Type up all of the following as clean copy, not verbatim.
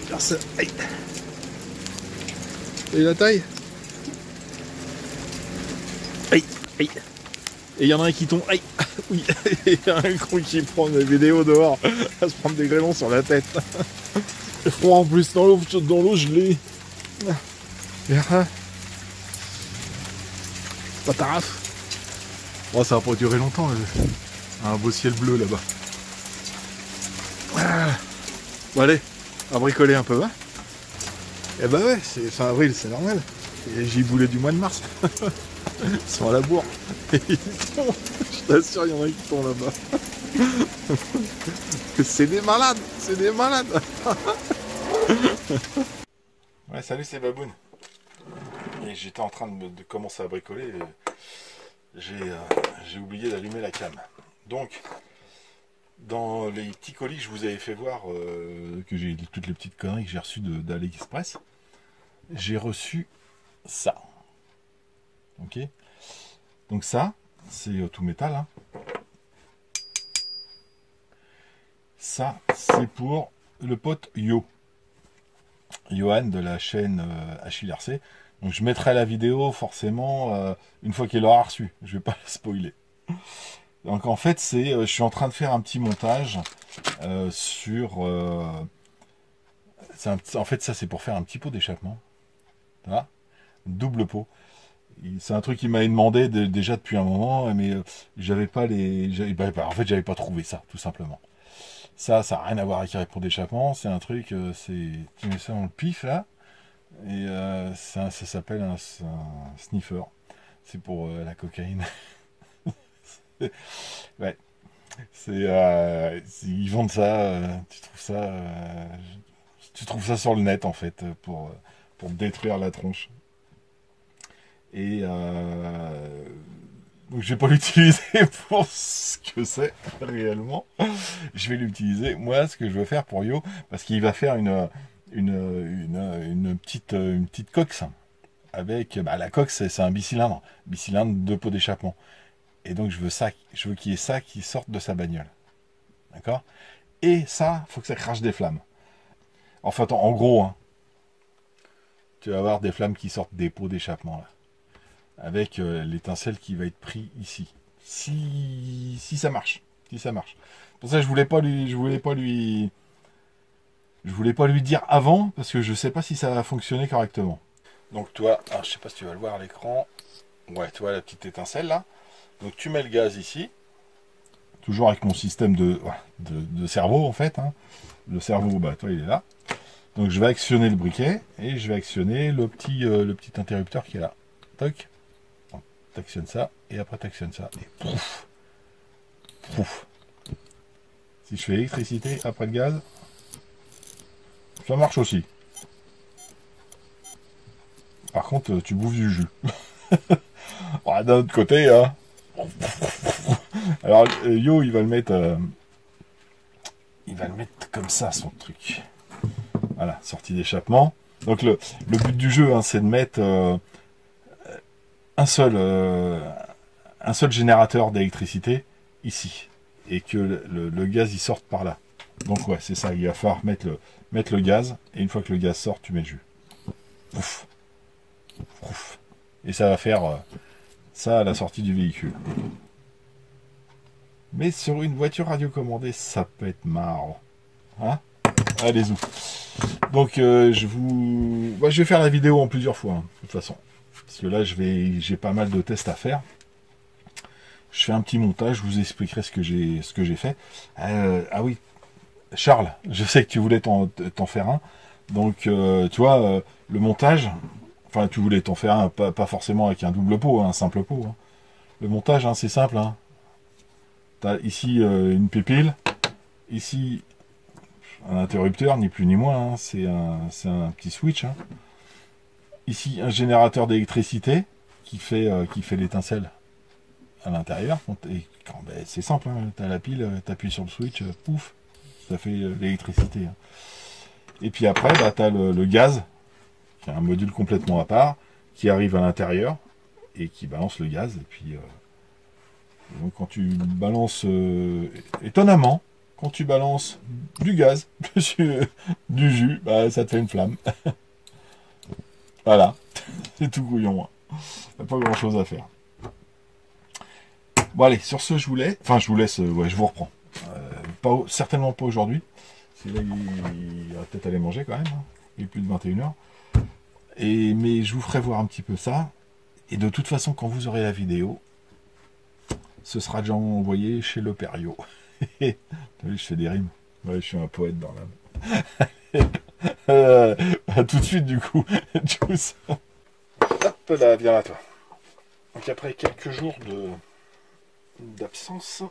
Personne. Aïe. Et la taille. Aïe, aïe. Et il y en a un qui tombe. Aïe. Oui. Et il y a un con qui prend des vidéos dehors à se prendre des grêlons sur la tête. Et froid en plus dans l'eau gelée. Ça taraffe. Oh, ça va pas durer longtemps. Un beau ciel bleu là-bas. Bon allez, on va bricoler un peu, hein. Eh bah ouais, c'est fin avril, c'est normal. Et j'ai boulé du mois de mars. Ils sont à la bourre. Et ils tombent. Je t'assure, il y en a qui tombent là-bas. C'est des malades, c'est des malades. Ouais, salut, c'est Baboun. Et j'étais en train de commencer à bricoler. J'ai oublié d'allumer la cam. Donc, dans les petits colis que je vous avais fait voir, que j'ai toutes les petites conneries que j'ai reçues d'AliExpress, j'ai reçu ça. Ok. Donc ça, c'est tout métal. Hein. Ça, c'est pour le pote Johan de la chaîne HLRC. Donc je mettrai la vidéo forcément une fois qu'il l'aura reçu. Je vais pas la spoiler. Donc en fait, je suis en train de faire un petit montage sur... en fait, ça c'est pour faire un petit pot d'échappement. Voilà. Double pot. C'est un truc qui m'avait demandé déjà depuis un moment, mais j'avais pas les... en fait, j'avais pas trouvé ça, tout simplement. Ça n'a rien à voir avec un pot d'échappement. C'est un truc, tu mets ça dans le pif, là, et ça s'appelle un sniffer. C'est pour la cocaïne. Ouais. Ils vendent ça, tu trouves ça sur le net, en fait, pour détruire la tronche. Et donc je vais pas l'utiliser pour ce que c'est réellement. Je vais l'utiliser moi ce que je veux faire pour Yo, parce qu'il va faire une petite coque avec la coque, c'est un bicylindre de pot d'échappement. Et donc je veux qu'il y ait ça qui sorte de sa bagnole. D'accord? Et ça, faut que ça crache des flammes. Enfin, en gros, hein, tu vas avoir des flammes qui sortent des pots d'échappement là. Avec l'étincelle qui va être pris ici. Si ça marche. Si ça marche. Pour ça, je voulais pas lui dire avant, parce que je sais pas si ça va fonctionner correctement. Donc toi, alors, je sais pas si tu vas le voir à l'écran. Ouais, tu vois la petite étincelle là. Donc tu mets le gaz ici. Toujours avec mon système de cerveau en fait. Hein. Le cerveau, toi il est là. Donc je vais actionner le briquet et je vais actionner le petit interrupteur qui est là. Toc. T'actionnes ça, et après t'actionnes ça, et pouf, pouf. Si je fais électricité après le gaz, ça marche aussi. Par contre, tu bouffes du jus. Bon, d'un autre côté, hein. Alors, Yo, il va le mettre comme ça, son truc. Voilà, sortie d'échappement. Donc, le but du jeu, hein, c'est de mettre un seul générateur d'électricité ici et que le gaz il sorte par là. Donc ouais, c'est ça, il va falloir mettre le gaz, et une fois que le gaz sort, tu mets le jus. Pouf. Pouf. Et ça va faire ça à la sortie du véhicule. Mais sur une voiture radiocommandée, ça peut être marrant. Hein? Allez-y. Donc je vais faire la vidéo en plusieurs fois, hein, de toute façon. Parce que là, j'ai pas mal de tests à faire. Je fais un petit montage, je vous expliquerai ce que j'ai fait. Ah oui, Charles, je sais que tu voulais t'en faire un. Donc, tu vois, le montage, enfin, tu voulais t'en faire un, pas forcément avec un double pot, un simple pot. Hein. Le montage, hein, c'est simple. Hein. Tu as ici une pépile, ici un interrupteur, ni plus ni moins. Hein. C'est un petit switch. Hein. Ici, un générateur d'électricité qui fait l'étincelle à l'intérieur. C'est simple, hein. Tu as la pile, tu appuies sur le switch, pouf, ça fait l'électricité. Hein. Et puis après, tu as le gaz, qui est un module complètement à part, qui arrive à l'intérieur et qui balance le gaz. Et puis, donc quand tu balances, étonnamment, quand tu balances du gaz dessus du jus, bah, ça te fait une flamme. Voilà, c'est tout couillon. Hein. Il n'y a pas grand chose à faire. Bon allez, sur ce, je vous laisse, ouais, je vous reprends. Certainement pas aujourd'hui. C'est là il va peut-être aller manger quand même. Hein. Il est plus de 21h. Mais je vous ferai voir un petit peu ça. Et de toute façon, quand vous aurez la vidéo, ce sera déjà envoyé chez le Perio. T'as vu, je fais des rimes. Ouais, je suis un poète dans l'âme. À tout de suite, du coup. Hop là, viens là, toi. Donc après quelques jours d'absence,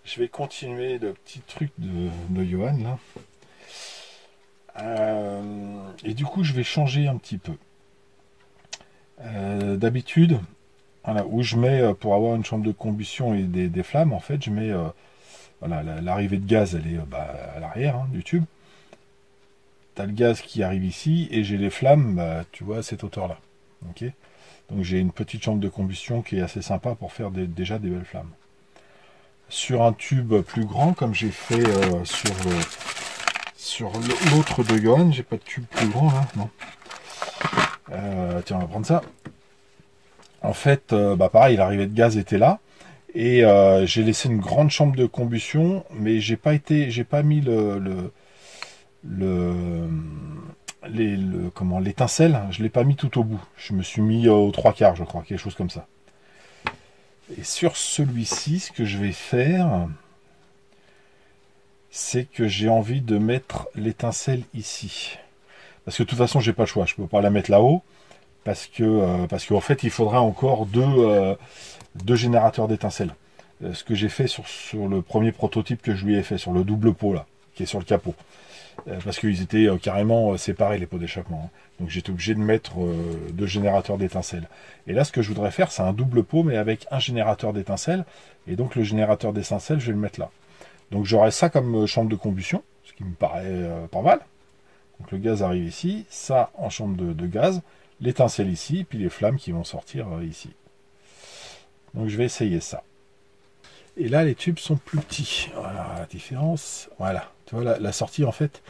je vais continuer le petit truc de Johan, là. Et du coup, je vais changer un petit peu. D'habitude, voilà, où je mets, pour avoir une chambre de combustion et des flammes, en fait, je mets, voilà, l'arrivée de gaz, elle est à l'arrière hein, du tube. T'as le gaz qui arrive ici, et j'ai les flammes, bah, tu vois, à cette hauteur-là. Ok. Donc j'ai une petite chambre de combustion qui est assez sympa pour faire déjà des belles flammes. Sur un tube plus grand, comme j'ai fait sur l'autre de Johan, j'ai pas de tube plus grand là, non. Tiens, on va prendre ça. En fait, bah pareil, l'arrivée de gaz était là. Et j'ai laissé une grande chambre de combustion, mais j'ai pas mis l'étincelle, je l'ai pas mis tout au bout. Je me suis mis aux 3/4, je crois, quelque chose comme ça. Et sur celui-ci, ce que je vais faire, c'est que j'ai envie de mettre l'étincelle ici. Parce que de toute façon, j'ai pas le choix. Je peux pas la mettre là-haut. Parce qu'en fait, il faudra encore deux générateurs d'étincelles. Ce que j'ai fait sur le premier prototype que je lui ai fait, sur le double pot, là, qui est sur le capot. Parce qu'ils étaient carrément séparés, les pots d'échappement. Hein. Donc j'étais obligé de mettre 2 générateurs d'étincelles. Et là, ce que je voudrais faire, c'est un double pot, mais avec un générateur d'étincelles. Et donc le générateur d'étincelles, je vais le mettre là. Donc j'aurai ça comme chambre de combustion, ce qui me paraît pas mal. Donc le gaz arrive ici, ça en chambre de gaz, l'étincelle ici, puis les flammes qui vont sortir ici. Donc je vais essayer ça. Et là, les tubes sont plus petits. Voilà la différence. Voilà. Tu vois, la sortie, en fait.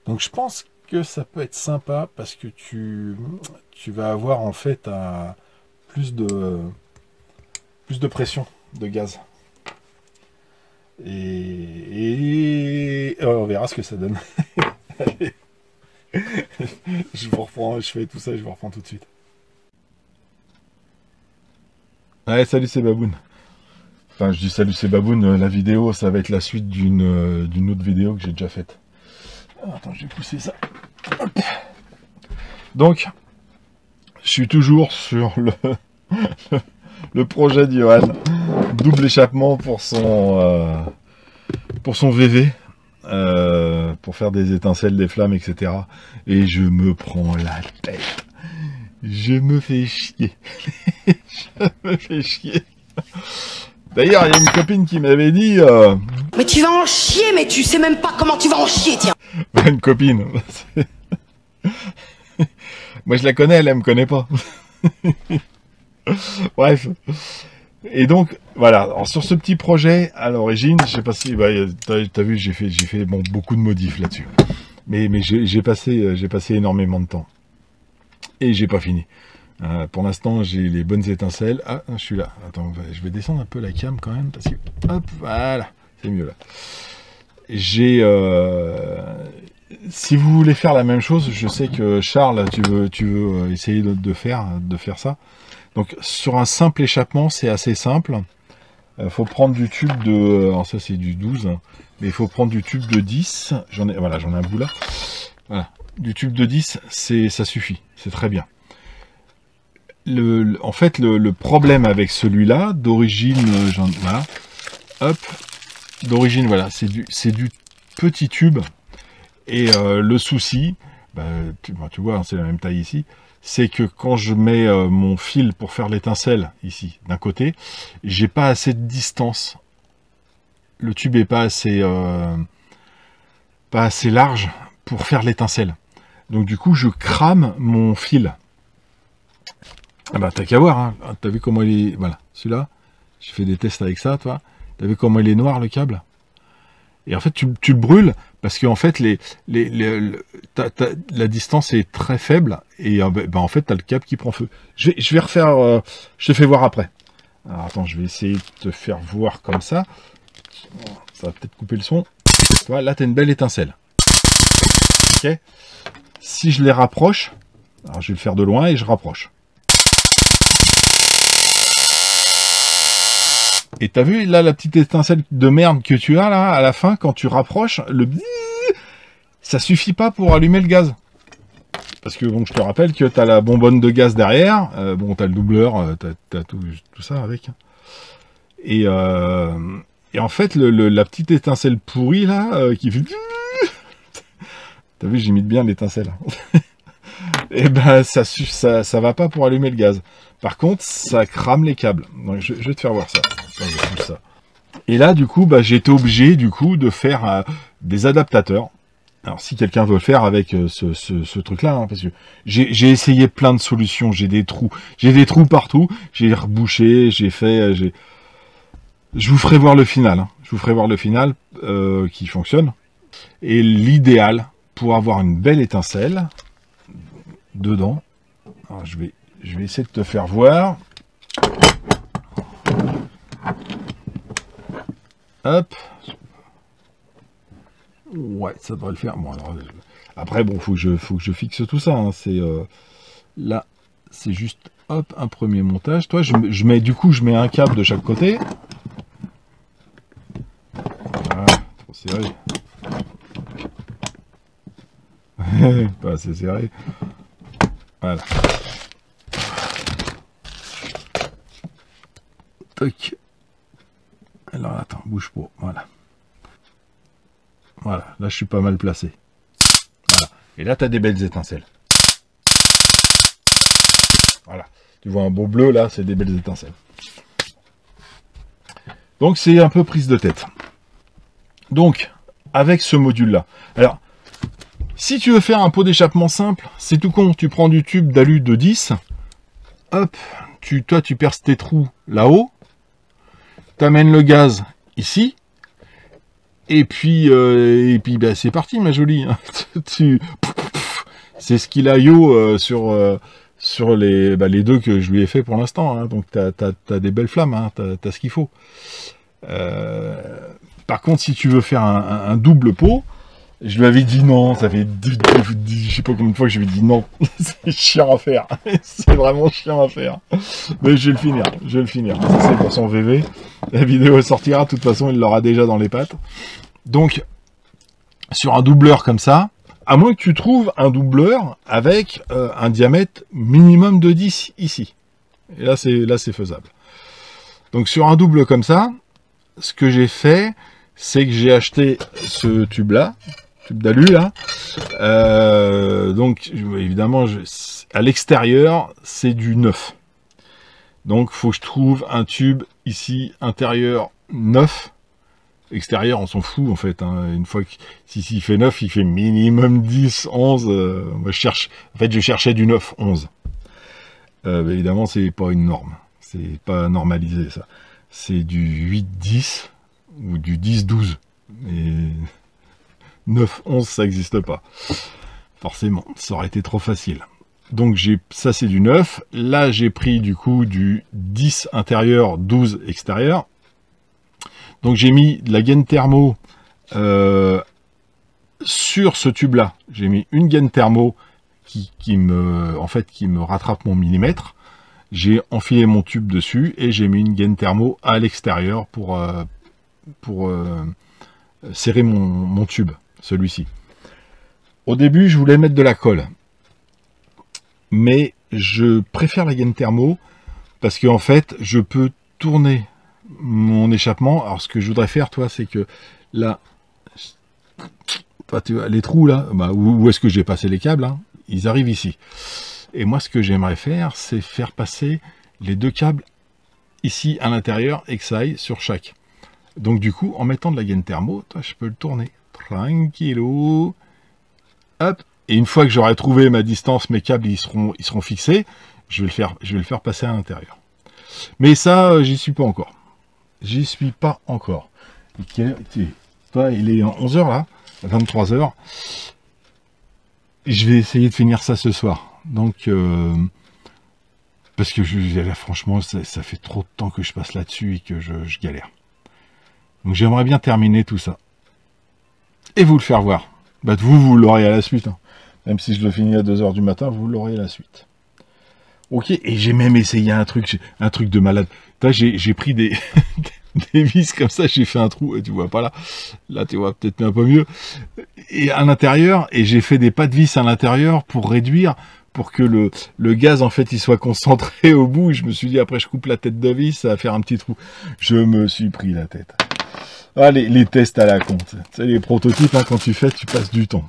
Donc, je pense que ça peut être sympa parce que tu vas avoir, en fait, plus de pression de gaz. Et on verra ce que ça donne. Allez. Je vous reprends, je fais tout ça, je vous reprends tout de suite. Ouais, salut, c'est Baboun. Enfin, je dis salut, c'est Baboun. La vidéo, ça va être la suite d'une autre vidéo que j'ai déjà faite. Attends, je vais pousser ça. Hop. Donc, je suis toujours sur le projet de Johan. Double échappement pour son VV. Pour faire des étincelles, des flammes, etc. Et je me prends la tête. Je me fais chier. Je me fais chier. D'ailleurs, il y a une copine qui m'avait dit... Mais tu vas en chier, mais tu sais même pas comment tu vas en chier, tiens. Une copine. Moi, je la connais, elle me connaît pas. Bref. Et donc, voilà. Alors, sur ce petit projet, à l'origine, je sais pas si... Bah, t'as vu, j'ai fait bon, beaucoup de modifs là-dessus. Mais j'ai passé énormément de temps. Et j'ai pas fini. Pour l'instant, j'ai les bonnes étincelles. Ah, je suis là. Attends, je vais descendre un peu la cam quand même. Parce que, hop, voilà. C'est mieux là. Si vous voulez faire la même chose, je sais que Charles, tu veux essayer de faire ça. Donc, sur un simple échappement, c'est assez simple. Faut prendre du tube de... Alors ça, c'est du 12. Mais il faut prendre du tube de 10. J'en ai un bout là. Voilà. Du tube de 10, ça suffit. C'est très bien. En fait, le problème avec celui-là, d'origine, voilà, hop, d'origine, voilà, c'est du petit tube. Et le souci, bah, tu vois, c'est la même taille ici, c'est que quand je mets mon fil pour faire l'étincelle, ici, d'un côté, j'ai pas assez de distance. Le tube est pas assez large pour faire l'étincelle. Donc du coup, je crame mon fil. Ah bah t'as qu'à voir, hein. T'as vu comment il est... Voilà, celui-là, j'ai fait des tests avec ça, toi. T'as vu comment il est noir le câble? Et en fait, tu le brûles parce qu'en fait, la distance est très faible et ben, en fait, tu as le câble qui prend feu. Je vais refaire, je te fais voir après. Alors attends, je vais essayer de te faire voir comme ça. Ça va peut-être couper le son. Tu vois, là, tu as une belle étincelle. Ok. Si je les rapproche, alors je vais le faire de loin et je rapproche. Et t'as vu là la petite étincelle de merde que tu as là à la fin quand tu rapproches le ça suffit pas pour allumer le gaz. Parce que bon, je te rappelle que t'as la bonbonne de gaz derrière, bon t'as le doubleur, t'as tout ça avec. Et en fait la petite étincelle pourrie là qui fait t'as vu, j'imite bien l'étincelle. Et ben ça va pas pour allumer le gaz. Par contre, ça crame les câbles. Donc je vais te faire voir ça. Ça. Et là, du coup, bah, j'ai été obligé, du coup, de faire des adaptateurs. Alors, si quelqu'un veut le faire avec ce truc-là, hein, parce que j'ai essayé plein de solutions, j'ai des trous partout, j'ai rebouché, j'ai fait, je vous ferai voir le final. Hein. Je vous ferai voir le final qui fonctionne. Et l'idéal pour avoir une belle étincelle dedans. Alors, je vais essayer de te faire voir. Hop. Ouais, ça devrait le faire. Bon, alors, après, bon, faut que je fixe tout ça. Hein. C'est là, c'est juste hop un premier montage. Toi, je mets un câble de chaque côté. Voilà, trop serré. Pas assez serré. Voilà. Toc. Alors attends, bouge pas. Voilà. Voilà, là je suis pas mal placé. Voilà. Et là tu as des belles étincelles. Voilà. Tu vois un beau bleu là, c'est des belles étincelles. Donc c'est un peu prise de tête. Donc, avec ce module là. Alors, si tu veux faire un pot d'échappement simple, c'est tout con. Tu prends du tube d'alu de 10. Hop. Toi tu perces tes trous là-haut. T'amènes le gaz ici, et puis bah, c'est parti ma jolie. C'est ce qu'il a sur les deux que je lui ai fait pour l'instant. Hein. Donc t'as des belles flammes, hein. T'as ce qu'il faut. Par contre, si tu veux faire un double pot, je lui avais dit non, ça fait je sais pas combien de fois que je lui ai dit non. C'est chiant à faire. C'est vraiment chiant à faire. Mais je vais le finir. Ça, c'est pour son VV. La vidéo sortira, de toute façon, il l'aura déjà dans les pattes. Donc, sur un doubleur comme ça, à moins que tu trouves un doubleur avec un diamètre minimum de 10 ici. Et là, c'est faisable. Donc, sur un double comme ça, ce que j'ai fait, c'est que j'ai acheté ce tube-là, tube d'alu là. Donc évidemment, à l'extérieur, c'est du 9. Donc faut que je trouve un tube ici intérieur 9. Extérieur, on s'en fout en fait. Hein. Une fois que s'il fait 9, il fait minimum 10, 11. Moi je cherchais du 9, 11. Évidemment, c'est pas une norme. C'est pas normalisé ça. C'est du 8, 10 ou du 10, 12. Et 9, 11, ça n'existe pas. Forcément, ça aurait été trop facile. Donc ça c'est du 9. Là j'ai pris du coup du 10 intérieur, 12 extérieur. Donc j'ai mis de la gaine thermo sur ce tube là. J'ai mis une gaine thermo qui me rattrape mon millimètre. J'ai enfilé mon tube dessus et j'ai mis une gaine thermo à l'extérieur pour serrer mon tube, celui-ci. Au début, je voulais mettre de la colle. Mais je préfère la gaine thermo parce qu'en fait, je peux tourner mon échappement. Alors, ce que je voudrais faire, toi, c'est que là, tu vois, les trous là, bah, où est-ce que j'ai passé les câbles, hein, ils arrivent ici. Et moi, ce que j'aimerais faire, c'est faire passer les deux câbles ici à l'intérieur et que ça aille sur chaque. Donc du coup, en mettant de la gaine thermo, toi, je peux le tourner tranquillou. Hop. Et une fois que j'aurai trouvé ma distance, mes câbles ils seront fixés, je vais le faire passer à l'intérieur. Mais ça, j'y suis pas encore. j'y suis pas encore. Toi, il est 11h là, 23h. Je vais essayer de finir ça ce soir. Donc, parce que là, franchement, ça fait trop de temps que je passe là-dessus et que je galère. Donc j'aimerais bien terminer tout ça. Et vous le faire voir. Bah, vous l'aurez à la suite. Hein. Même si je le finis à 2h du matin, vous l'aurez à la suite. Ok, et j'ai même essayé un truc de malade. J'ai pris des, des vis comme ça, j'ai fait un trou, et tu vois pas là. Là, tu vois peut-être un peu mieux. Et à l'intérieur, et j'ai fait des pas de vis à l'intérieur pour réduire, pour que le gaz, en fait, il soit concentré au bout. Et je me suis dit, après, je coupe la tête de vis, ça va faire un petit trou. Je me suis pris la tête. Ah, les tests à la con. Tu sais, les prototypes, hein, quand tu fais, tu passes du temps.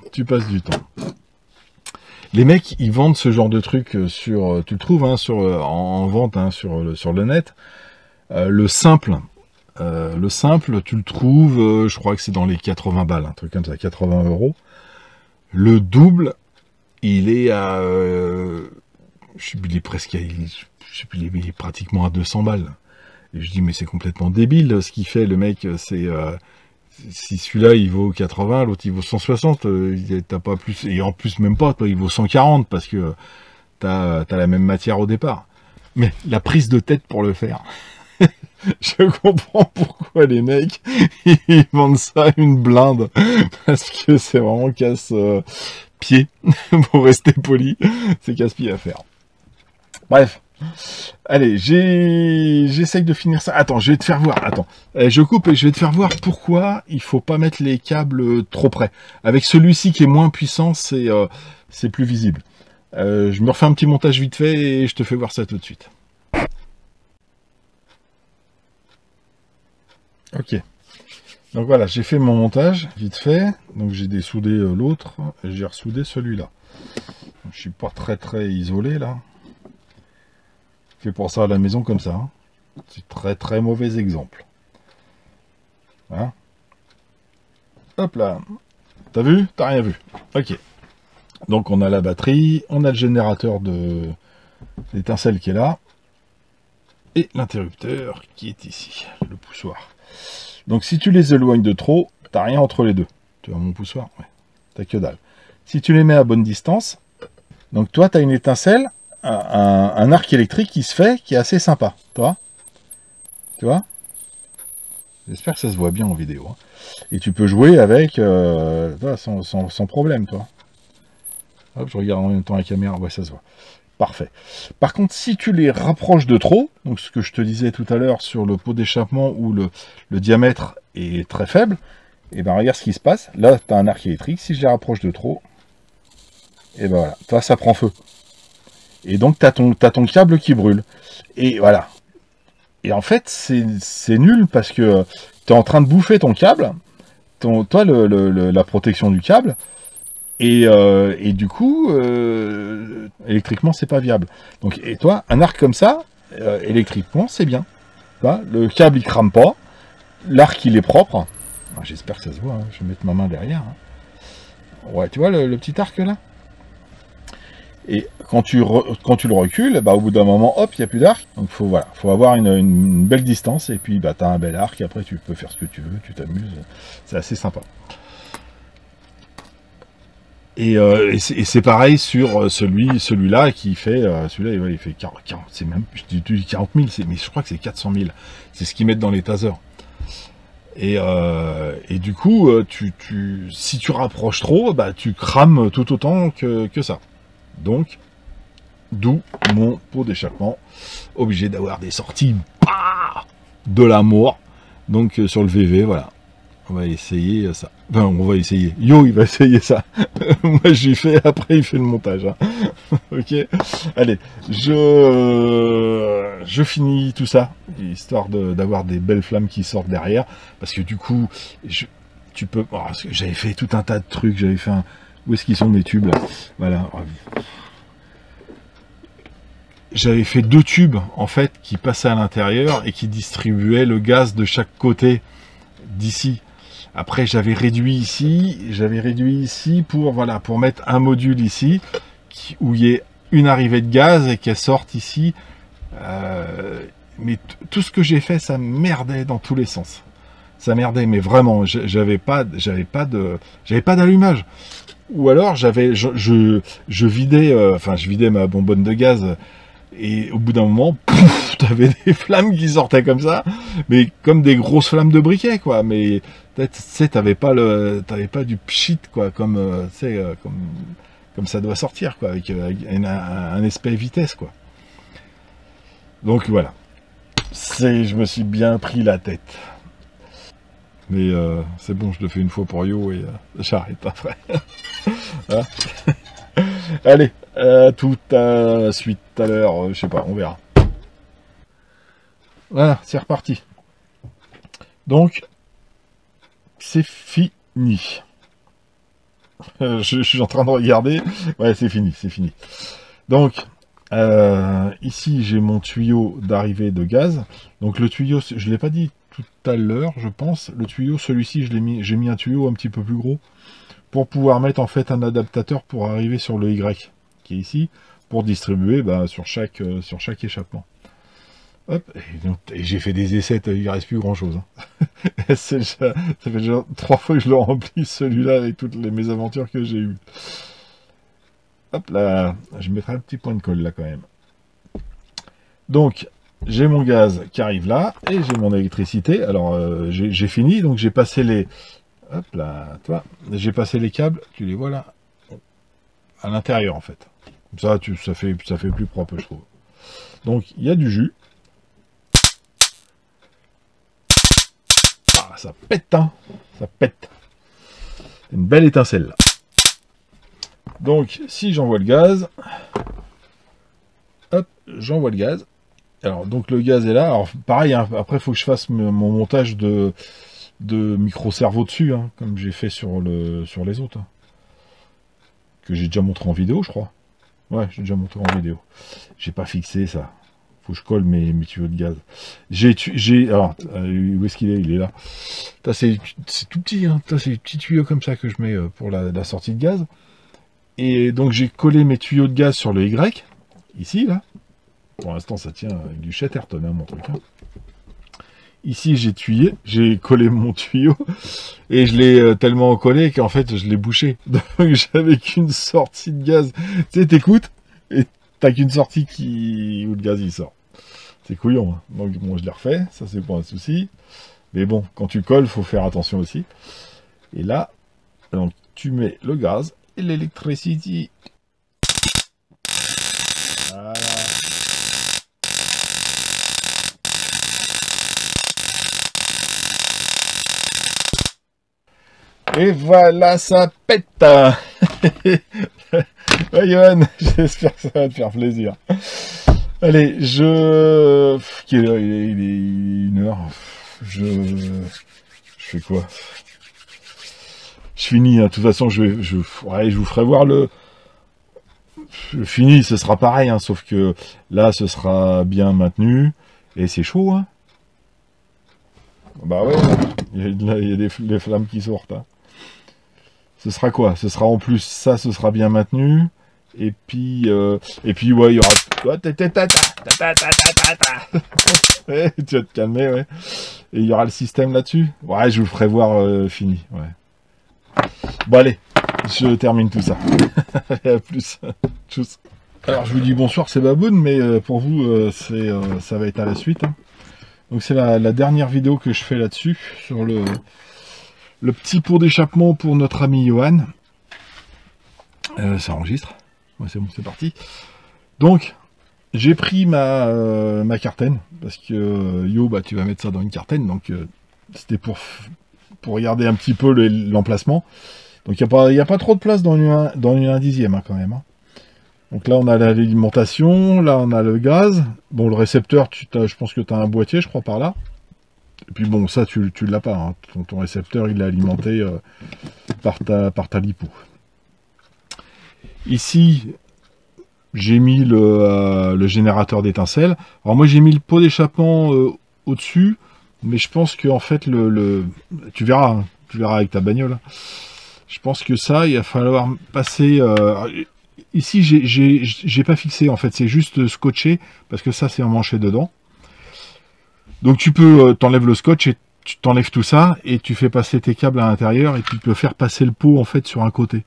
Les mecs, ils vendent ce genre de truc sur... Tu le trouves hein, en vente hein, sur le net. Le simple, tu le trouves, je crois que c'est dans les 80 balles, un truc comme ça, 80 €. Le double, il est à... je sais plus, il est presque à... Je sais plus, il est pratiquement à 200 balles. Et je dis, mais c'est complètement débile ce qu'il fait, le mec, c'est... si celui-là, il vaut 80, l'autre, il vaut 160, t'as pas plus... Et en plus, même pas, toi, il vaut 140, parce que t'as la même matière au départ. Mais la prise de tête pour le faire... Je comprends pourquoi les mecs, ils vendent ça une blinde. Parce que c'est vraiment casse-pied, pour rester poli. C'est casse-pied à faire. Bref. Allez, j'essaye de finir ça. Attends, je vais te faire voir. Attends, je coupe et je vais te faire voir pourquoi il faut pas mettre les câbles trop près. Avec celui-ci qui est moins puissant, c'est plus visible. Je me refais un petit montage vite fait et je te fais voir ça tout de suite. Ok. Donc voilà, j'ai fait mon montage vite fait. Donc j'ai dessoudé l'autre, j'ai ressoudé celui-là. Je suis pas très isolé là. Je fais pour ça à la maison comme ça. Hein. C'est très mauvais exemple. Hein? Hop là. T'as vu? T'as rien vu. Ok. Donc on a la batterie, on a le générateur d'étincelles qui est là. Et l'interrupteur qui est ici, le poussoir. Donc si tu les éloignes de trop, t'as rien entre les deux. Tu vois mon poussoir? Ouais. T'as que dalle. Si tu les mets à bonne distance, donc toi t'as une étincelle, un arc électrique qui se fait, qui est assez sympa. Toi? Tu vois? J'espère que ça se voit bien en vidéo. Hein. Et tu peux jouer avec sans problème, toi. Hop, je regarde en même temps la caméra, ouais ça se voit. Parfait. Par contre, si tu les rapproches de trop, donc ce que je te disais tout à l'heure sur le pot d'échappement où le diamètre est très faible, et ben regarde ce qui se passe. Là, tu as un arc électrique. Si je les rapproche de trop, et ben voilà, toi, ça prend feu. Et donc, tu as ton câble qui brûle. Et voilà. Et en fait, c'est nul parce que tu es en train de bouffer ton câble, toi, la protection du câble, et du coup, électriquement, c'est pas viable. Donc, et toi, un arc comme ça, électriquement, c'est bien. Là, le câble, il crame pas. L'arc, il est propre. J'espère que ça se voit. Hein. Je vais mettre ma main derrière. Hein. Ouais, tu vois le petit arc là. Et quand tu le recules, bah, au bout d'un moment, hop, il n'y a plus d'arc. Donc, faut avoir une belle distance. Et puis, bah, tu as un bel arc. Après, tu peux faire ce que tu veux. Tu t'amuses. C'est assez sympa. Et c'est pareil sur celui-là qui fait, celui-là il fait 40, c'est même, je dis 40 000, mais je crois que c'est 400 000. C'est ce qu'ils mettent dans les tasers. Et du coup, si tu rapproches trop, bah tu crames tout autant que ça. Donc, d'où mon pot d'échappement, obligé d'avoir des sorties de la mort. Donc sur le VV, voilà. On va essayer ça. Enfin, on va essayer. Yo, il va essayer ça. Moi, j'y fais. Après, il fait le montage. Hein. Ok. Allez, je finis tout ça, histoire d'avoir des belles flammes qui sortent derrière. Parce que du coup, tu peux... Oh, j'avais fait tout un tas de trucs. J'avais fait un... Où est-ce qu'ils sont mes tubes là? Voilà. J'avais fait 2 tubes, en fait, qui passaient à l'intérieur et qui distribuaient le gaz de chaque côté d'ici. Après, j'avais réduit ici pour mettre un module ici, où il y ait une arrivée de gaz et qu'elle sorte ici. tout ce que j'ai fait, ça merdait dans tous les sens. Ça merdait, mais vraiment, j'avais pas d'allumage. Ou alors je vidais, je vidais ma bonbonne de gaz et au bout d'un moment, pouf, t'avais des flammes qui sortaient comme ça, mais comme des grosses flammes de briquet, quoi. Mais tu sais, t'avais pas du pchit, quoi, comme comme ça doit sortir, quoi, avec un aspect vitesse, quoi. Donc voilà, je me suis bien pris la tête. Mais c'est bon, je le fais une fois pour Yo et j'arrête après. Hein. Allez, tout à suite à l'heure, je sais pas, on verra. Voilà, c'est reparti. Donc, c'est fini. Je suis en train de regarder. Ouais, c'est fini, c'est fini. Donc, ici, j'ai mon tuyau d'arrivée de gaz. Donc, le tuyau, je ne l'ai pas dit tout à l'heure, je pense. Le tuyau, celui-ci, j'ai mis un tuyau un petit peu plus gros pour pouvoir mettre en fait un adaptateur pour arriver sur le Y, qui est ici, pour distribuer sur chaque échappement. Hop, et j'ai fait des essais, il ne reste plus grand chose. Hein. Ça fait déjà 3 fois que je le remplis, celui-là, avec toutes les mésaventures que j'ai eues. Hop là, je mettrai un petit point de colle là quand même. Donc, j'ai mon gaz qui arrive là, et j'ai mon électricité. Alors, j'ai fini, donc j'ai passé les... Hop là, toi, j'ai passé les câbles, tu les vois là, à l'intérieur en fait. Comme ça, ça fait plus propre, je trouve. Donc, il y a du jus. Ah, ça pète, hein. Ça pète. Une belle étincelle là. Donc, si j'envoie le gaz, hop, j'envoie le gaz. Alors, donc le gaz est là. Alors, pareil, hein, après, il faut que je fasse mon montage de micro-cerveau dessus, hein, comme j'ai fait sur les autres. Hein, que j'ai déjà montré en vidéo, je crois. Ouais, j'ai déjà montré en vidéo. J'ai pas fixé ça. Faut que je colle mes tuyaux de gaz. Alors, où est-ce qu'il est? Il est là. C'est tout petit, hein. C'est des petits tuyaux comme ça que je mets pour la sortie de gaz. Et donc j'ai collé mes tuyaux de gaz sur le Y, ici, là. Pour l'instant, ça tient avec du Chatterton, hein, mon truc. Hein. Ici, j'ai collé mon tuyau, et je l'ai tellement collé qu'en fait, je l'ai bouché. Donc j'avais qu'une sortie de gaz. Tu sais, t'écoutes, et t'as qu'une sortie où le gaz, il sort. C'est couillon. Hein. Donc bon, je l'ai refait, ça c'est pas un souci. Mais bon, quand tu colles, faut faire attention aussi. Et là, donc tu mets le gaz, l'électricité. Voilà. Et voilà, ça pète. Ouais, Johan, j'espère que ça va te faire plaisir. Allez, il est 1h. Je fais quoi? Je finis, hein. De toute façon, je vous ferai voir je finis, ce sera pareil, hein, sauf que là, ce sera bien maintenu. Et c'est chaud, hein. Bah ouais, il y a des flammes qui sortent. Hein. Ce sera quoi? Ce sera en plus, ça, ce sera bien maintenu. Et puis ouais, il y aura... Ouais, tu vas te calmer, ouais. Et il y aura le système là-dessus. Ouais, je vous ferai voir fini, ouais. Bon, allez, je termine tout ça. À plus. Tchuss. Alors, je vous dis bonsoir, c'est Baboun, mais pour vous, ça va être à la suite. Hein. Donc, c'est la dernière vidéo que je fais là-dessus, sur le petit pot d'échappement pour notre ami Johan. Ça enregistre. Ouais, c'est bon, c'est parti. Donc, j'ai pris ma cartaine, parce que Yo, tu vas mettre ça dans une cartaine, donc c'était pour regarder un petit peu l'emplacement. Donc il n'y a pas trop de place dans une 1/10, hein, quand même. Hein. Donc là, on a l'alimentation, là, on a le gaz. Bon, le récepteur, je pense que tu as un boîtier, je crois, par là. Et puis bon, ça, tu ne l'as pas. Hein. Ton récepteur, il est alimenté par ta lipo. Ici, j'ai mis le générateur d'étincelles. Alors moi, j'ai mis le pot d'échappement au-dessus, mais je pense que en fait, tu verras, hein, tu verras avec ta bagnole. Je pense que ça, il va falloir passer... Ici, j'ai pas fixé, en fait, c'est juste scotché, parce que ça, c'est emmanché dedans. Donc tu peux, t'enlèves le scotch et tu t'enlèves tout ça et tu fais passer tes câbles à l'intérieur et tu peux faire passer le pot en fait sur un côté.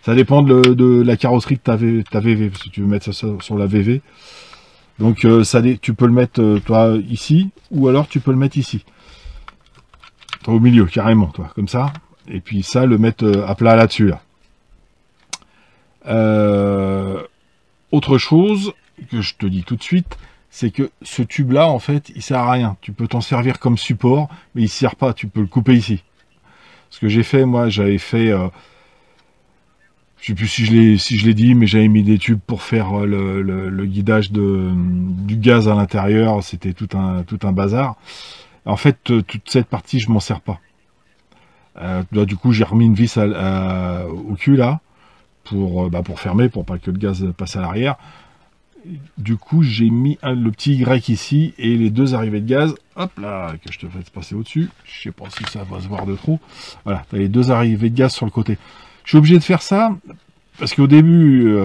Ça dépend de la carrosserie de ta VV, parce que tu veux mettre ça sur la VV. Donc tu peux le mettre toi ici, ou alors tu peux le mettre ici. Toi, au milieu, carrément, toi, comme ça. Et puis ça, le mettre à plat là-dessus. Là. Autre chose que je te dis tout de suite, c'est que ce tube-là, en fait, il sert à rien. Tu peux t'en servir comme support, mais il ne sert pas. Tu peux le couper ici. Ce que j'ai fait, moi, j'avais fait... je sais plus si je l'ai dit, mais j'avais mis des tubes pour faire le guidage du gaz à l'intérieur. C'était tout un bazar. En fait, toute cette partie, je m'en sers pas. Là, du coup, j'ai remis une vis au cul, là, pour fermer, pour pas que le gaz passe à l'arrière. Du coup, j'ai mis le petit Y ici, et les deux arrivées de gaz, hop là, que je te fasse passer au-dessus. Je sais pas si ça va se voir de trop. Voilà, tu as les deux arrivées de gaz sur le côté. Je suis obligé de faire ça, parce qu'au début,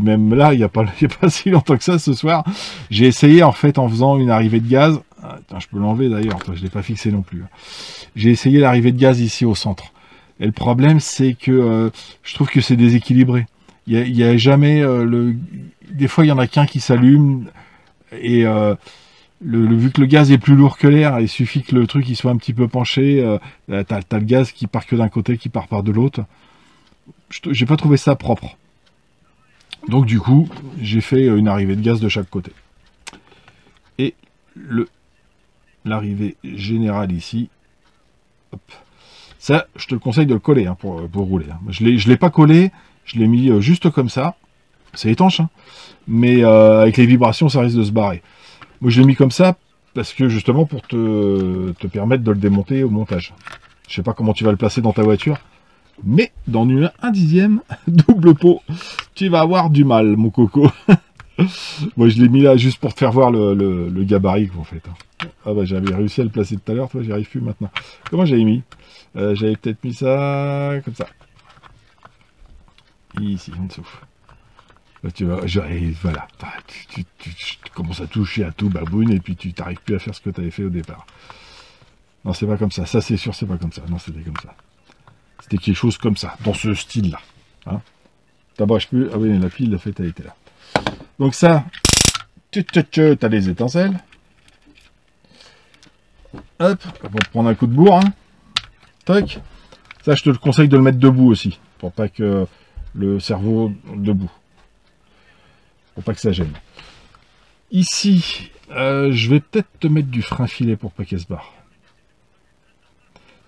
même là, il n'y a pas si longtemps que ça, ce soir, j'ai essayé, en fait, en faisant une arrivée de gaz. Attends, je peux l'enlever d'ailleurs, je ne l'ai pas fixé non plus. J'ai essayé l'arrivée de gaz ici au centre. Et le problème, c'est que je trouve que c'est déséquilibré. Il y a jamais des fois, il y en a qu'un qui s'allume et vu que le gaz est plus lourd que l'air, il suffit que le truc il soit un petit peu penché, t'as le gaz qui part que d'un côté, qui part par de l'autre. J'ai pas trouvé ça propre. Donc du coup, j'ai fait une arrivée de gaz de chaque côté. Et l'arrivée générale ici, hop. Ça, je te conseille de le coller hein, pour rouler. Hein. Je l'ai pas collé, je l'ai mis juste comme ça. C'est étanche, hein, mais avec les vibrations, ça risque de se barrer. Moi, je l'ai mis comme ça parce que justement pour te permettre de le démonter au montage. Je sais pas comment tu vas le placer dans ta voiture, mais dans un dixième double pot, tu vas avoir du mal, mon coco. Moi, je l'ai mis là juste pour te faire voir le gabarit en fait. Ah bah j'avais réussi à le placer tout à l'heure, toi j'y arrive plus maintenant. Comment j'avais mis j'avais peut-être mis ça comme ça. Ici, en dessous. Là, tu vois, voilà. Tu commences à toucher à tout, baboune, et puis tu n'arrives plus à faire ce que tu avais fait au départ. Non, c'est pas comme ça. Ça, c'est sûr, c'est pas comme ça. Non, c'était comme ça. C'était quelque chose comme ça, dans ce style-là. Hein, t'abrèches plus. Ah oui, la pile, la fête a été là. Donc ça, tu as les étincelles. Hop, on va prendre un coup de bourre. Hein. Toc. Ça, je te le conseille de le mettre debout aussi, pour pas que le cerveau debout. Pour pas que ça gêne. Ici, je vais peut-être te mettre du frein filet pour pas qu'elle se barre.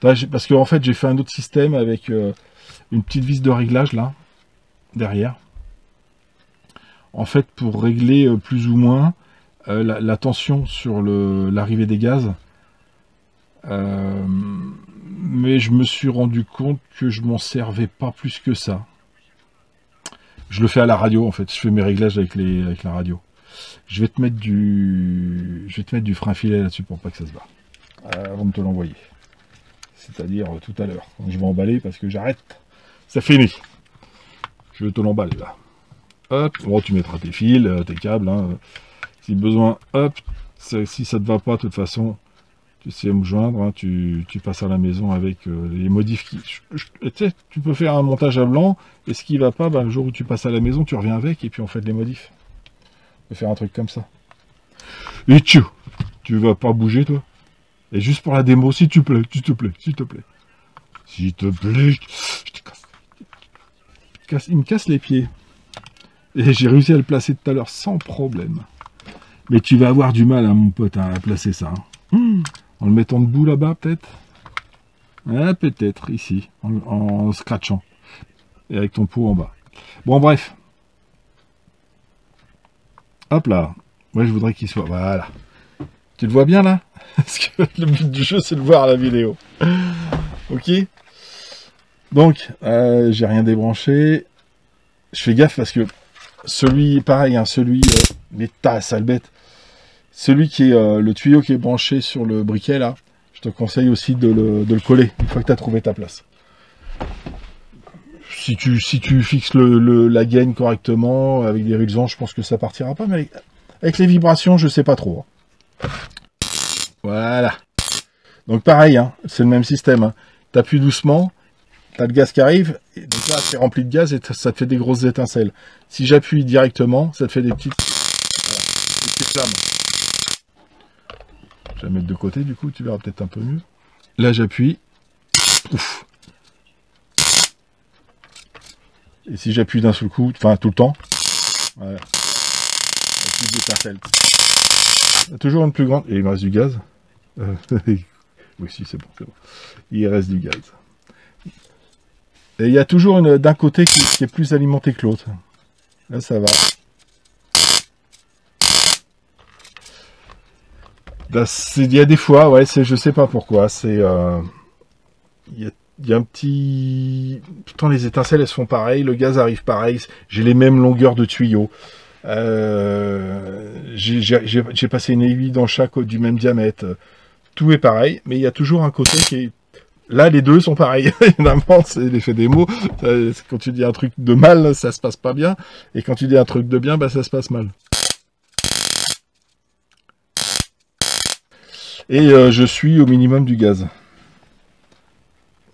Parce qu'en fait, j'ai fait un autre système avec une petite vis de réglage là, derrière. En fait, pour régler plus ou moins la tension sur l'arrivée des gaz. Mais je me suis rendu compte que je m'en servais pas plus que ça. Je le fais à la radio en fait, je fais mes réglages avec la radio. Je vais te mettre du frein filet là-dessus pour pas que ça se barre. Avant de te l'envoyer. C'est-à-dire tout à l'heure, quand je vais emballer parce que j'arrête. Ça finit. Je te l'emballe là. Hop, bon, tu mettras tes fils, tes câbles. Hein. Si besoin, hop. Si ça te va pas, de toute façon, tu sais me joindre. Hein, tu passes à la maison avec les modifs qui. Tu sais, tu peux faire un montage à blanc. Et ce qui va pas, le jour où tu passes à la maison, tu reviens avec et puis on fait les modifs. On peut faire un truc comme ça. Et tu vas pas bouger toi. Et juste pour la démo, s'il te plaît, s'il te plaît, s'il te plaît. S'il te plaît, je te casse. Il me casse les pieds. Et j'ai réussi à le placer tout à l'heure sans problème. Mais tu vas avoir du mal, hein, mon pote, à placer ça. Hein. En le mettant debout là-bas, peut-être. Ah, peut-être, ici, en scratchant. Et avec ton pot en bas. Bon, bref. Hop là. Moi, je voudrais qu'il soit... Voilà. Tu le vois bien, là? Parce que le but du jeu, c'est de voir la vidéo. Ok. Donc, j'ai rien débranché. Je fais gaffe parce que celui, pareil, hein, mais ta sale bête. Celui qui est le tuyau qui est branché sur le briquet, là, je te conseille aussi de le coller une fois que tu as trouvé ta place. Si tu fixes la gaine correctement, avec des rulesans, je pense que ça partira pas, mais avec les vibrations, je sais pas trop. Voilà. Donc pareil, hein, c'est le même système. Hein. Tu appuies doucement, tu as le gaz qui arrive, et donc là c'est rempli de gaz et ça te fait des grosses étincelles. Si j'appuie directement, ça te fait des petites, voilà, des petites flammes. Je vais la mettre de côté du coup, tu verras peut-être un peu mieux. Là j'appuie. Ouf. Et si j'appuie d'un seul coup, enfin tout le temps, voilà. Plus d'étincelles. Toujours une plus grande. Et il me reste du gaz. Oui, si, c'est bon, c'est bon. Il reste du gaz. Et il y a toujours une d'un côté qui est plus alimenté que l'autre. Là, ça va. Là, il y a des fois, ouais, je sais pas pourquoi. Il y a un petit. Pourtant, les étincelles, elles se font pareil. Le gaz arrive pareil. J'ai les mêmes longueurs de tuyaux. J'ai passé une aiguille dans chaque du même diamètre. Tout est pareil, mais il y a toujours un côté qui est... Là, les deux sont pareils. Évidemment, c'est l'effet des mots. Quand tu dis un truc de mal, ça se passe pas bien. Et quand tu dis un truc de bien, bah, ça se passe mal. Et je suis au minimum du gaz.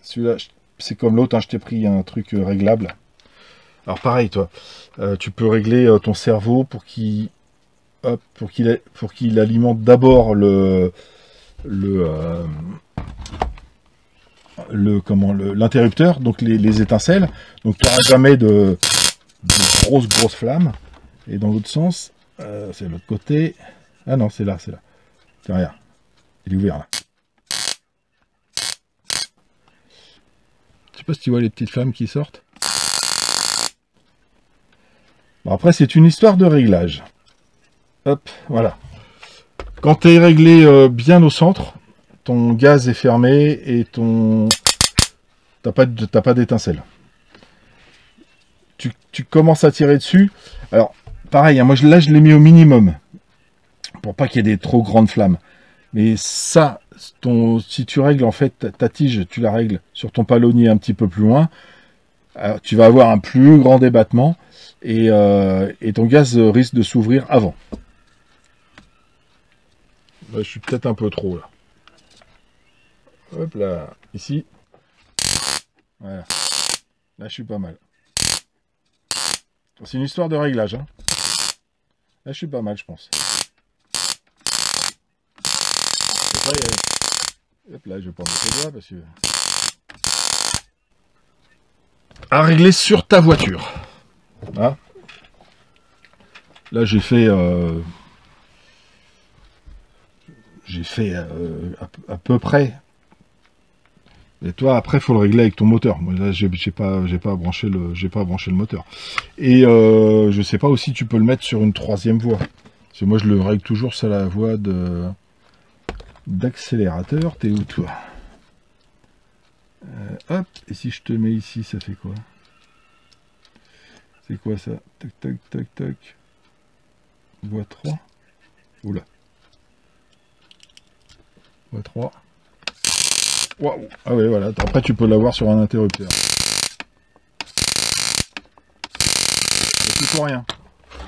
Celui-là, c'est comme l'autre, hein, je t'ai pris un truc réglable. Alors pareil, toi, tu peux régler ton cerveau pour qu'il alimente d'abord l'interrupteur, donc les étincelles. Donc tu n'auras jamais de grosses flammes. Et dans l'autre sens, c'est l'autre côté. Ah non, c'est là. Tiens, regarde, il est ouvert là. Je sais pas si tu vois les petites flammes qui sortent. Bon, après, c'est une histoire de réglage. Hop, voilà. Quand tu es réglé bien au centre, ton gaz est fermé et t'as pas d'étincelle. Tu commences à tirer dessus. Alors, pareil, hein, moi là je l'ai mis au minimum pour pas qu'il y ait des trop grandes flammes. Mais ça, si tu règles en fait ta tige, tu la règles sur ton palonnier un petit peu plus loin, tu vas avoir un plus grand débattement et ton gaz risque de s'ouvrir avant. Là, je suis peut-être un peu trop là. Hop là, ici. Voilà. Là, je suis pas mal. C'est une histoire de réglage. Hein. Là, je suis pas mal, je pense. Après, hop là, je vais pas mettre les doigts parce que... À régler sur ta voiture. Hein. Là, j'ai fait... à peu près. Et toi, après, il faut le régler avec ton moteur. Moi, là, j'ai pas branché le moteur. Et je sais pas aussi, tu peux le mettre sur une troisième voie. Parce que moi, je le règle toujours sur la voie d'accélérateur. T'es où, toi? Hop. Et si je te mets ici, ça fait quoi? C'est quoi ça? Tac, tac, tac, tac. Voie 3. Oula. Voie 3. Waouh. Ah ouais, voilà. Après, tu peux l'avoir sur un interrupteur. Et tu peux rien.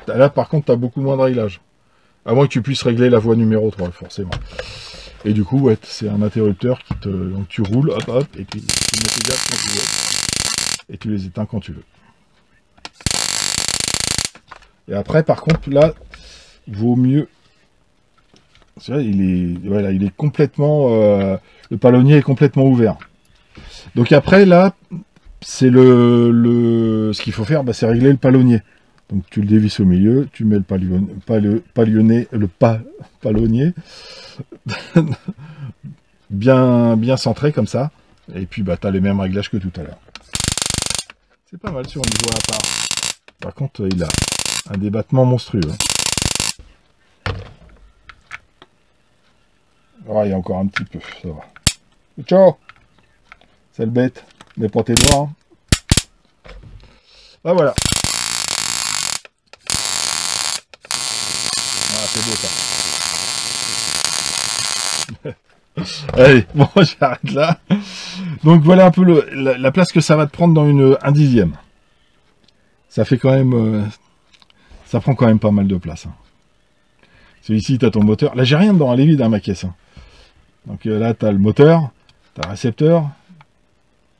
Là, par contre, tu as beaucoup moins de réglages. À moins que tu puisses régler la voie numéro 3, forcément. Et du coup, ouais, c'est un interrupteur qui te... Donc tu roules, hop, hop, et puis tu mets tes gaz quand tu veux. Et tu les éteins quand tu veux. Et après, par contre, là, il vaut mieux... C'est vrai, il est complètement... le palonnier est complètement ouvert. Donc après, là, c'est ce qu'il faut faire, bah, c'est régler le palonnier. Donc tu le dévisses au milieu, tu mets le palonnier bien centré comme ça. Et puis bah, tu as les mêmes réglages que tout à l'heure. C'est pas mal sur une voie à part. Par contre, il a un débattement monstrueux. Ah, il y a encore un petit peu, ça va. Ciao. C'est le bête. Mais pas tes doigts. Hein. Ah voilà. Ah, c'est beau ça. Allez, bon, j'arrête là. Donc voilà un peu la place que ça va te prendre dans un dixième. Ça fait quand même... ça prend quand même pas mal de place. Hein. Parce que ici, tu as ton moteur. Là, j'ai rien dedans, elle est vide, hein, ma caisse. Hein. Donc là, tu as le moteur, tu as le récepteur,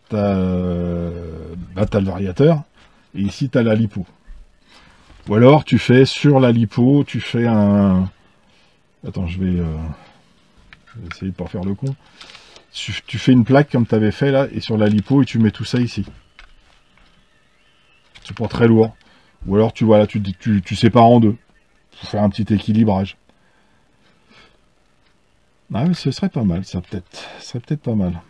tu as, le variateur, et ici, tu as la lipo. Ou alors, tu fais sur la lipo, tu fais un... Attends, je vais essayer de pas faire le con. Tu fais une plaque comme tu avais fait là, et sur la lipo, et tu mets tout ça ici. C'est pas très lourd. Ou alors, tu sépares en deux. Pour faire un petit équilibrage. Ah oui, ce serait pas mal, ça peut-être. Ce serait peut-être pas mal.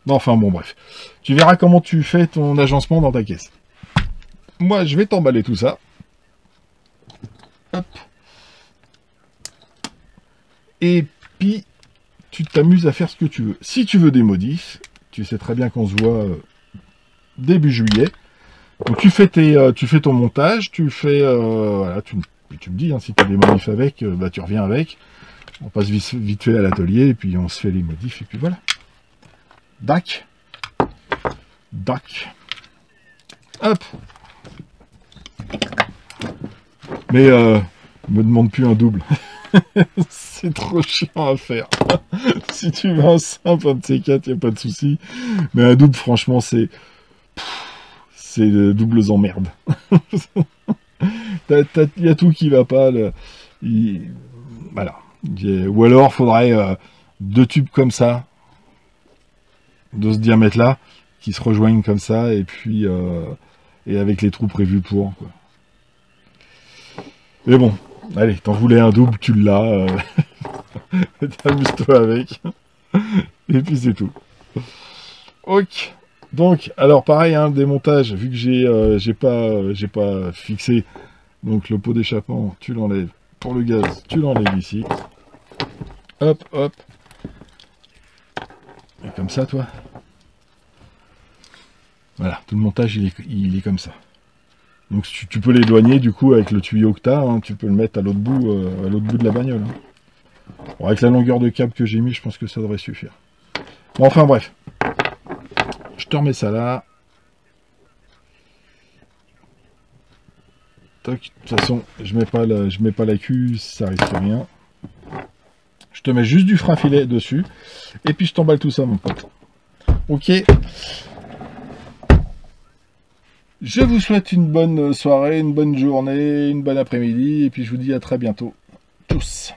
Enfin bon, bref. Tu verras comment tu fais ton agencement dans ta caisse. Moi, je vais t'emballer tout ça. Hop. Et puis, tu t'amuses à faire ce que tu veux. Si tu veux des modifs, tu sais très bien qu'on se voit début juillet. Donc tu fais ton montage, tu fais... voilà, tu me dis, hein, si tu as des modifs avec, bah, tu reviens avec. On passe vite fait à l'atelier, et puis on se fait les modifs, et puis voilà. Dac. Dac. Hop. Mais, me demande plus un double. C'est trop chiant à faire. Si tu veux un simple, un de ces quatre, il n'y a pas de souci. Mais un double, franchement, c'est doubles emmerdes. Il y a tout qui va pas. Voilà. Ou alors, faudrait 2 tubes comme ça, de ce diamètre-là, qui se rejoignent comme ça, et puis et avec les trous prévus pour. Quoi. Mais bon, allez, t'en voulais un double, tu l'as. T'amuses-toi avec. Et puis c'est tout. Ok. Donc, alors pareil, hein, démontage, vu que j'ai pas fixé, donc le pot d'échappement, tu l'enlèves. Pour le gaz, tu l'enlèves ici. Hop, hop. Et comme ça, toi. Voilà, tout le montage, il est comme ça. Donc tu peux l'éloigner, du coup, avec le tuyau que tu as, hein, tu peux le mettre à l'autre bout de la bagnole. Hein. Bon, avec la longueur de câble que j'ai mis, je pense que ça devrait suffire. Bon, enfin, bref. Je te remets ça là. Toc. De toute façon, je mets pas la queue, ça risque rien. Je te mets juste du frein filet dessus. Et puis je t'emballe tout ça, mon pote. Ok. Je vous souhaite une bonne soirée, une bonne journée, une bonne après-midi. Et puis je vous dis à très bientôt. Tchuss.